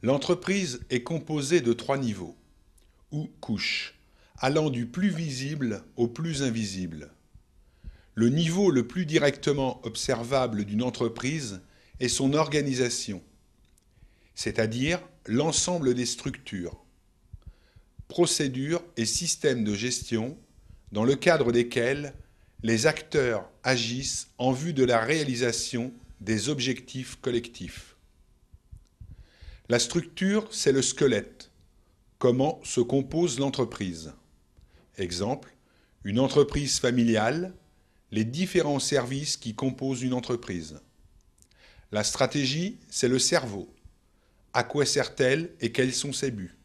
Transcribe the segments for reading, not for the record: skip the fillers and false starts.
L'entreprise est composée de trois niveaux, ou couches, allant du plus visible au plus invisible. Le niveau le plus directement observable d'une entreprise est son organisation, c'est-à-dire l'ensemble des structures, procédures et systèmes de gestion dans le cadre desquels les acteurs agissent en vue de la réalisation des objectifs collectifs. La structure, c'est le squelette. Comment se compose l'entreprise? Exemple, une entreprise familiale, les différents services qui composent une entreprise. La stratégie, c'est le cerveau. À quoi sert-elle et quels sont ses buts?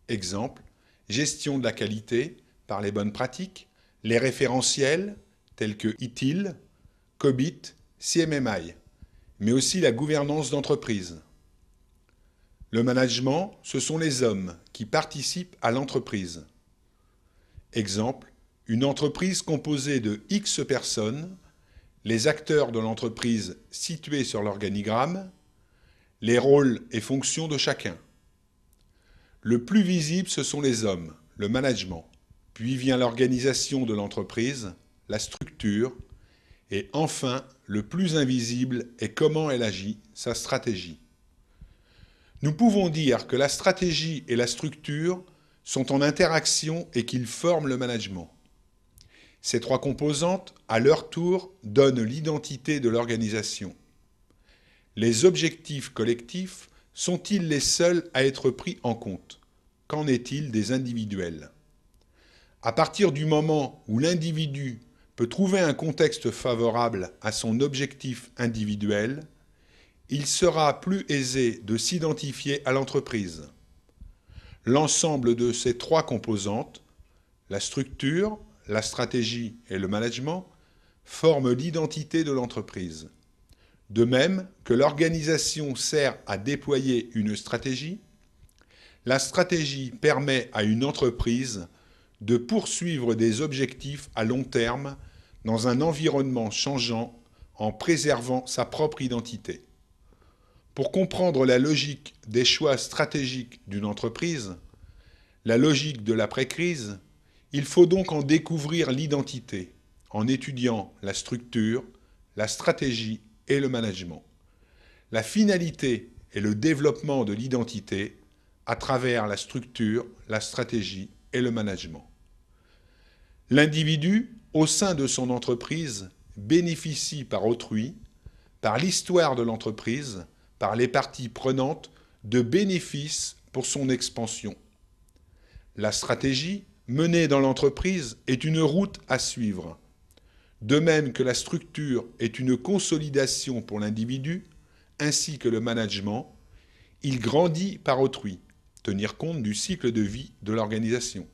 Exemple, gestion de la qualité par les bonnes pratiques, les référentiels tels que ITIL, COBIT, CMMI, mais aussi la gouvernance d'entreprise. Le management, ce sont les hommes qui participent à l'entreprise. Exemple, une entreprise composée de X personnes, les acteurs de l'entreprise situés sur l'organigramme, les rôles et fonctions de chacun. Le plus visible, ce sont les hommes, le management. Puis vient l'organisation de l'entreprise, la structure, et enfin, le plus invisible est comment elle agit, sa stratégie. Nous pouvons dire que la stratégie et la structure sont en interaction et qu'ils forment le management. Ces trois composantes, à leur tour, donnent l'identité de l'organisation. Les objectifs collectifs sont-ils les seuls à être pris en compte? Qu'en est-il des individuels? À partir du moment où l'individu peut trouver un contexte favorable à son objectif individuel, il sera plus aisé de s'identifier à l'entreprise. L'ensemble de ces trois composantes, la structure, la stratégie et le management, forment l'identité de l'entreprise. De même que l'organisation sert à déployer une stratégie, la stratégie permet à une entreprise de poursuivre des objectifs à long terme dans un environnement changeant en préservant sa propre identité. Pour comprendre la logique des choix stratégiques d'une entreprise, la logique de l'après-crise, il faut donc en découvrir l'identité en étudiant la structure, la stratégie et le management. La finalité est le développement de l'identité à travers la structure, la stratégie et le management. L'individu, au sein de son entreprise, bénéficie par autrui, par l'histoire de l'entreprise, par les parties prenantes, de bénéfices pour son expansion. La stratégie menée dans l'entreprise est une route à suivre. De même que la structure est une consolidation pour l'individu, ainsi que le management, il grandit par autrui, tenir compte du cycle de vie de l'organisation.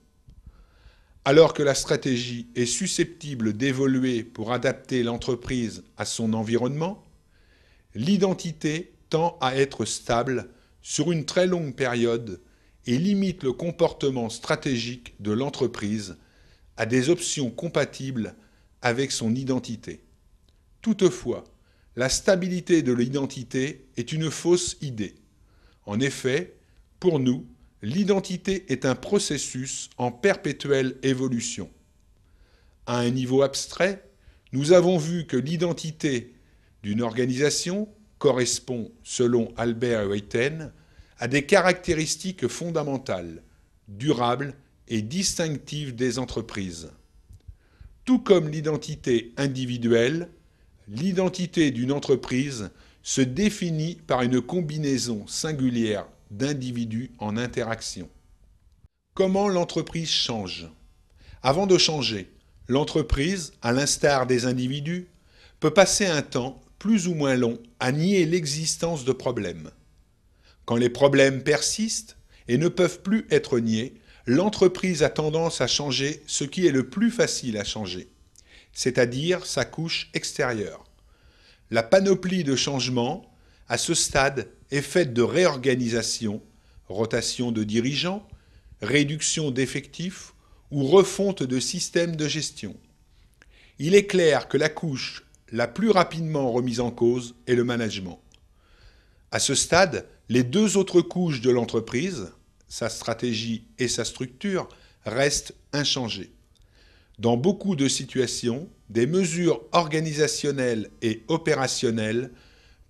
Alors que la stratégie est susceptible d'évoluer pour adapter l'entreprise à son environnement, l'identité tend à être stable sur une très longue période et limite le comportement stratégique de l'entreprise à des options compatibles avec son identité. Toutefois, la stabilité de l'identité est une fausse idée. En effet, pour nous, l'identité est un processus en perpétuelle évolution. À un niveau abstrait, nous avons vu que l'identité d'une organisation correspond, selon Albert Einstein, à des caractéristiques fondamentales, durables et distinctives des entreprises. Tout comme l'identité individuelle, l'identité d'une entreprise se définit par une combinaison singulière d'individus en interaction. Comment l'entreprise change? Avant de changer, l'entreprise, à l'instar des individus, peut passer un temps plus ou moins long à nier l'existence de problèmes. Quand les problèmes persistent et ne peuvent plus être niés, l'entreprise a tendance à changer ce qui est le plus facile à changer, c'est-à-dire sa couche extérieure. La panoplie de changements, à ce stade, est faite de réorganisation, rotation de dirigeants, réduction d'effectifs ou refonte de systèmes de gestion. Il est clair que la couche la plus rapidement remise en cause est le management. À ce stade, Les deux autres couches de l'entreprise, sa stratégie et sa structure, restent inchangées. Dans beaucoup de situations, des mesures organisationnelles et opérationnelles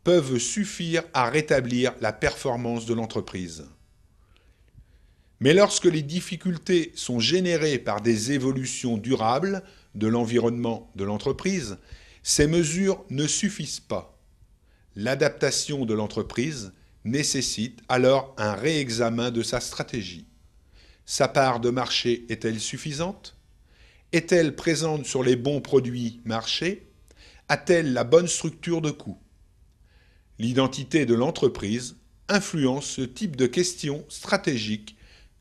peuvent suffire à rétablir la performance de l'entreprise. Mais lorsque les difficultés sont générées par des évolutions durables de l'environnement de l'entreprise, ces mesures ne suffisent pas. L'adaptation de l'entreprise nécessite alors un réexamen de sa stratégie. Sa part de marché est-elle suffisante ? Est-elle présente sur les bons produits marchés ? A-t-elle la bonne structure de coût ? L'identité de l'entreprise influence ce type de questions stratégiques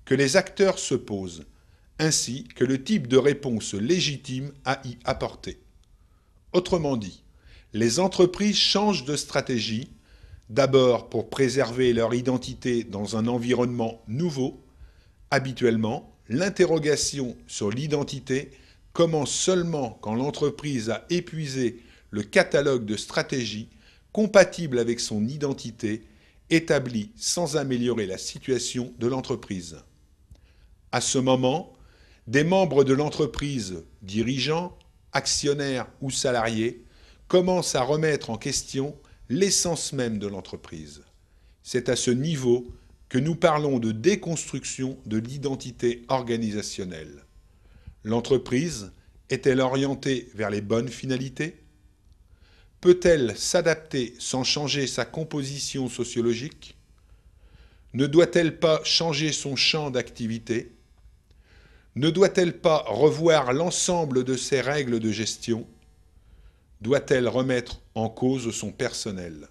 que les acteurs se posent, ainsi que le type de réponse légitime à y apporter. Autrement dit, les entreprises changent de stratégie, d'abord pour préserver leur identité dans un environnement nouveau. Habituellement, l'interrogation sur l'identité commence seulement quand l'entreprise a épuisé le catalogue de stratégies compatibles avec son identité, établie sans améliorer la situation de l'entreprise. À ce moment, des membres de l'entreprise, dirigeants, actionnaires ou salariés, commencent à remettre en question l'essence même de l'entreprise. C'est à ce niveau que nous parlons de déconstruction de l'identité organisationnelle. L'entreprise est-elle orientée vers les bonnes finalités ? Peut-elle s'adapter sans changer sa composition sociologique ? Ne doit-elle pas changer son champ d'activité ? Ne doit-elle pas revoir l'ensemble de ses règles de gestion ? Doit-elle remettre en cause son personnel ?